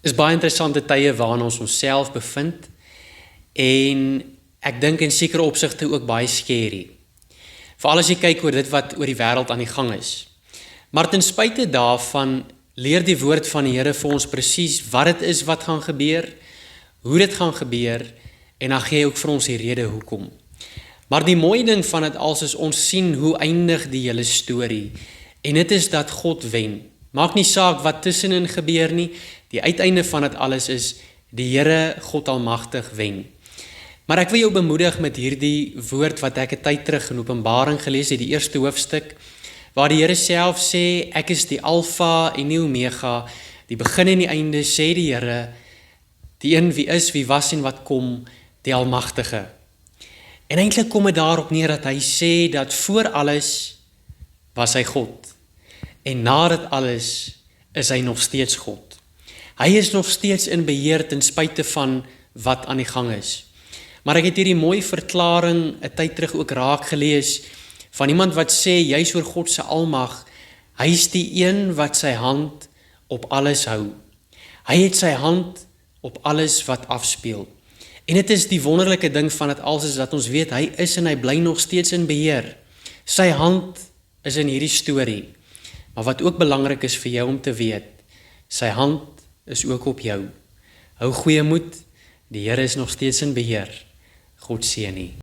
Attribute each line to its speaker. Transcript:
Speaker 1: Is baie interessante tye waarin ons onsself bevind en ek dink in sekere opsigte ook baie scary. Veral as jy kyk oor dit wat oor die wêreld aan die gang is. Maar ten spyte daarvan leer die woord van die Here vir ons presies wat dit is wat gaan gebeur, hoe dit gaan gebeur en dan gee hy ook vir ons die rede hoekom. Maar die mooie ding van dit als is ons sien hoe eindig die hele storie en dit is dat God wen. Maak nie saak wat tussenin gebeur nie, die uiteinde van dit alles is die Here God Almagtig wen. Maar ek wil jou bemoedig met hierdie woord wat ek 'n tyd terug in Openbaring gelees het, die eerste hoofstuk, waar die Here self sê, ek is die Alfa en die Omega, die begin en die einde, sê die Here, die een wie is, wie was en wat kom, die Almagtige. En eintlik kom dit daarop neer dat hy sê dat voor alles was hy God. En na dit alles is hy nog steeds God. Hy is nog steeds in beheer ten spyte van wat aan die gang is. Maar ek het hierdie mooi verklaring 'n tyd terug ook raak gelees van iemand wat sê, juis oor God se almag, hy is die een wat sy hand op alles hou. Hy het sy hand op alles wat afspeel. En dit is die wonderlike ding van dit alles is dat ons weet, hy is en hy bly nog steeds in beheer. Sy hand is in hierdie storie. Maar wat ook belangrik is vir jou om te weet, sy hand is ook op jou. Hou goeie moed, die Here is nog steeds in beheer. God seën u.